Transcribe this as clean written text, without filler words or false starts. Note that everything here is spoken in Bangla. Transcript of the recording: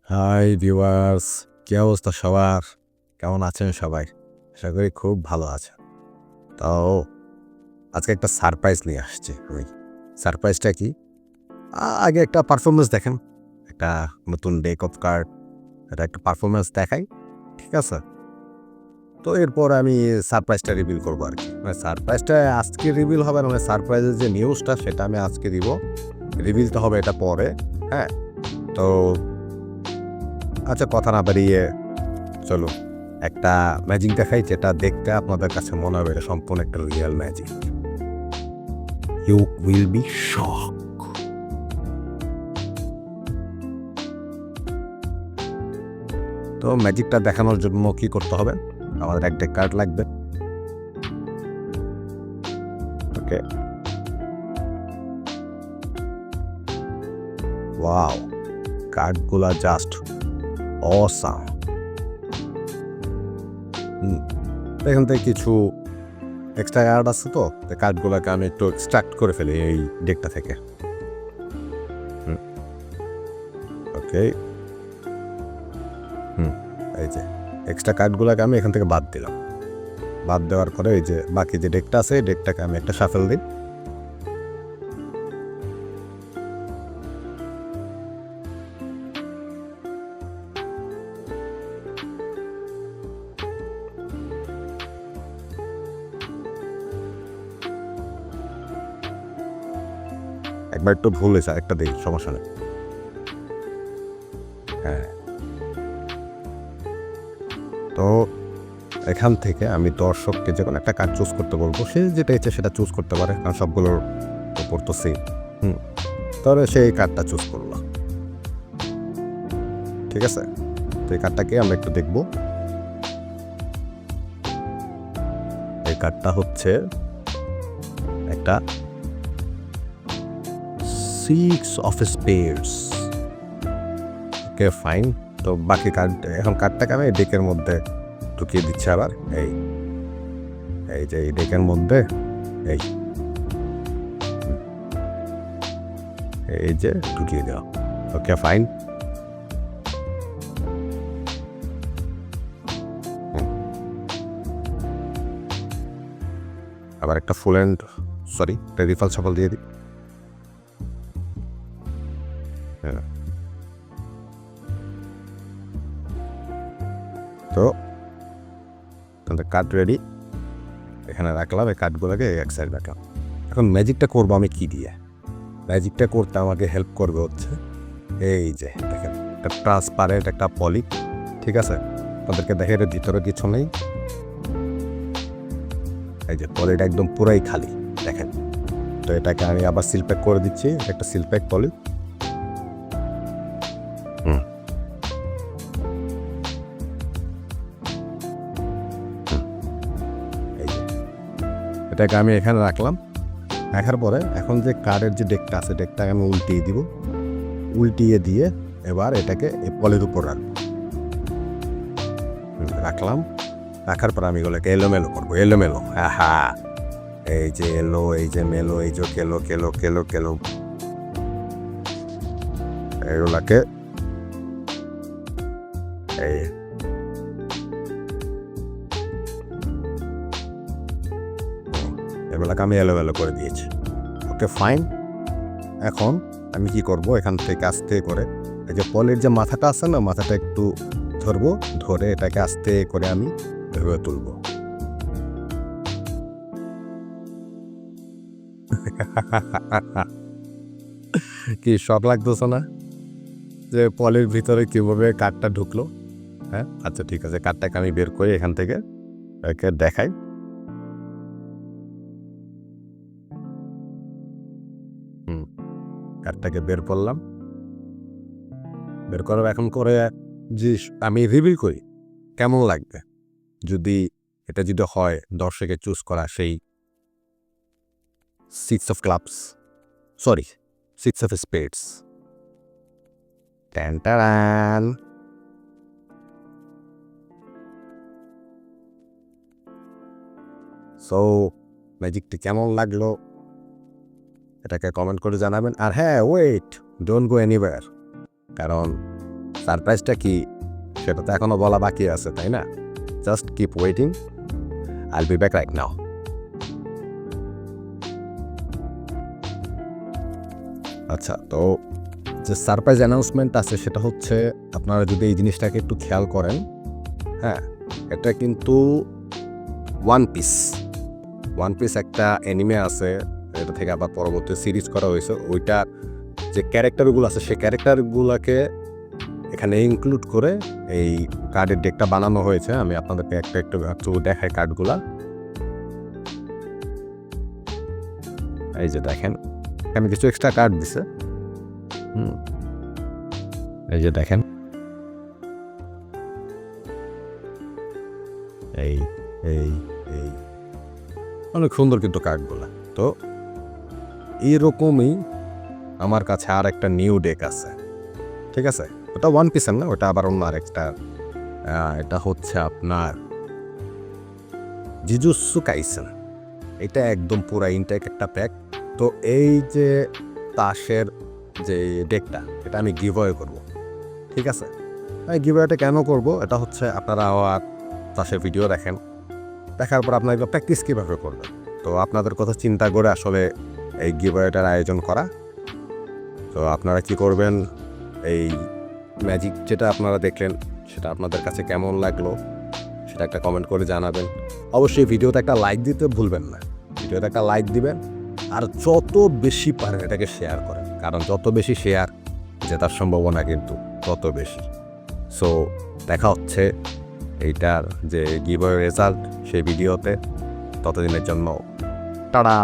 হাই ভিউয়ার্স, কি অবস্থা সবার? কেমন আছেন সবাই? আশা করি খুব ভালো আছেন। তো আজকে একটা সারপ্রাইজ নিয়ে আসছি আমি। সারপ্রাইজটা কি? আগে একটা পারফরম্যান্স দেখেন। একটা নতুন ডেক অফ কার্ড, এটা একটা পারফরম্যান্স দেখাই, ঠিক আছে? তো এরপর আমি সারপ্রাইজটা রিভিল করবো আর কি। মানে সারপ্রাইজটা আজকে রিভিল হবে না, মানে সারপ্রাইজের যে নিউজটা সেটা আমি আজকে দিব। রিভিলটা হবে এটা পরে, হ্যাঁ? তো আচ্ছা, কথা না বাড়িয়ে চলো একটা ম্যাজিক দেখাই, যেটা দেখতে আপনাদের কাছে মনে হবে এটা সম্পূর্ণ একটা real magic. You will be shock. তো ম্যাজিকটা দেখানোর জন্য কি করতে হবে? আমাদের একটা কার্ড লাগবে। ওকে, ওয়াও, কার্ডগুলা জাস্ট অসাম। এখান থেকে কিছু এক্সট্রা কার্ড আছে, তো কার্ডগুলোকে আমি একটু এক্সট্রাক্ট করে ফেলি এই ডেকটা থেকে। ওকে, এই যে এক্সট্রা কার্ডগুলোকে আমি এখান থেকে বাদ দিলাম। বাদ দেওয়ার পরে এই যে বাকি যে ডেকটা আছে, এই ডেকটাকে আমি একটা শাফেল দিই। একবার একটু ভুল হয়েছে, একটা দিই, সমস্যা নেই। হ্যাঁ, তো এখান থেকে আমি দর্শককে যে কোনো একটা কার্ড চুজ করতে বলবো, সে যেটা ইচ্ছে সেটা চুজ করতে পারে, কারণ সবগুলোর উপর তো সেম। তাহলে সে এই কার্ডটা চুজ করলো, ঠিক আছে? তো এই কার্ডটাকে আমরা একটু দেখব। এই কার্ডটা হচ্ছে একটা 6 অফ স্পেডস। Okay, fine. তো বাকি কার্ড, এখন কার্ডটাকে আমি ডেকের মধ্যে ঢুকিয়ে দিচ্ছি আবার। এই এই যে এই ডেকের মধ্যে এই এই যে ঢুকিয়ে দেওয়া। ওকে, ফাইন। আবার একটা ফুল অ্যান্ড একটা রিফাল সফল দিয়ে দিই। হ্যাঁ, তো কার্ড রেডি, এখানে রাখলাম। এই কার্ডগুলোকে এক সাইড রাখলাম। এখন ম্যাজিকটা করবো আমি কি দিয়ে? ম্যাজিকটা করতে আমাকে হেল্প করবে হচ্ছে এই যে দেখেন, একটা ট্রান্সপারেন্ট একটা পলি, ঠিক আছে? আপনাদেরকে দেখে এর ভিতরে কিছু নেই। এই যে পলিটা একদম পুরাই খালি, দেখেন। তো এটাকে আমি আবার সিলপ্যাক করে দিচ্ছি, একটা সিলপ্যাক পলি। এই যে এটাকে আমি এখানে রাখলাম। রাখার পরে এখন যে কার্ডের যে ডেকটা আছে, ডেকটাকে আমি উল্টিয়ে দিব। উল্টিয়ে দিয়ে এবার এটাকে এই পলির উপর রাখলাম। রাখার পর আমি এগুলোকে এলোমেলো করবো, এলোমেলো। হ্যাঁ, এই যে এলো, এই যে মেলো, এই যে কেলো কেলো কেলো কেলো, এগুলাকে এই এগুলাকে আমি এলোমেলো করে দিয়েছি। ওকে, ফাইন। এখন আমি কি করব, এখান থেকে আস্তে করে এই যে পলির যে মাথাটা আছে না, মাথাটা একটু ধরবো, ধরে এটাকে আস্তে করে আমি ভেবে তুলবো। কি শখ লাগতেছে না যে পলির ভিতরে কিভাবে কাঠটা ঢুকলো? হ্যাঁ, আচ্ছা ঠিক আছে, কাঠটাকে আমি বের করি এখান থেকে, একে দেখাই। কাঠটাকে বের করলাম। বের করার এখন করে যে আমি রিভিল করি কেমন লাগবে যদি এটা যদি হয় দর্শকের চুজ করা সেই 6 অফ ক্লাবস, 6 অফ স্পেডস। ট্যান ট্যান। সো ম্যাজিকটি কেমন লাগলো এটাকে কমেন্ট করে জানাবেন। আর হ্যাঁ, ওয়েট, ডোন্ট গো এনিওয়্যার, কারণ সারপ্রাইজটা কি সেটা তো এখনও বলা বাকি আছে, তাই না? জাস্ট কিপ ওয়েটিং, আইল বি ব্যাক রাইট নাও। আচ্ছা, তো যে সারপ্রাইজ অ্যানাউন্সমেন্ট আছে সেটা হচ্ছে, আপনারা যদি এই জিনিসটাকে একটু খেয়াল করেন, হ্যাঁ, এটা কিন্তু ওয়ান পিস একটা অ্যানিমে আছে, এটা থেকে আবার পরবর্তী সিরিজ করা হয়েছে। ওইটা যে ক্যারেক্টারগুলো আছে সেই ক্যারেক্টারগুলোকে এখানে ইনক্লুড করে এই কার্ডের ডেকটা বানানো হয়েছে। আমি আপনাদেরকে একটু দেখাই কার্ডগুলা। এই যে দেখেন, আমি কিছু এক্সট্রা কার্ড দিছে। এই যে দেখেন, এই এই এই অনেক সুন্দর কিন্তু কার্ডগুলা। তো এইরকমই আমার কাছে আর একটা নিউ ডেক আছে, ঠিক আছে? ওটা ওয়ান পিসের না, ওটা আবার অন্য আরেকটা। এটা হচ্ছে আপনার জুজুৎসু কাইসেন। এটা একদম পুরা ইনটেক একটা প্যাক। তো এই যে তাসের যে ডেকটা, এটা আমি গিভওয়ে করব, ঠিক আছে? এই গিভওয়েটা কেন করব? এটা হচ্ছে আপনারা তাসের ভিডিও দেখেন, দেখার পর আপনারা প্র্যাকটিস কীভাবে করবেন, তো আপনাদের কথা চিন্তা করে আসলে এই গিভওয়েটার আয়োজন করা। তো আপনারা কি করবেন, এই ম্যাজিক যেটা আপনারা দেখলেন সেটা আপনাদের কাছে কেমন লাগলো সেটা একটা কমেন্ট করে জানাবেন। অবশ্যই ভিডিওতে একটা লাইক দিতে ভুলবেন না, ভিডিওতে একটা লাইক দিবেন, আর যত বেশি পারেন এটাকে শেয়ার করেন, কারণ যত বেশি শেয়ার জেতার সম্ভাবনা কিন্তু তত বেশি। সো দেখা হচ্ছে এইটার যে গিভওয়ে রেজাল্ট সেই ভিডিওতে। ততদিনের জন্য টাটা।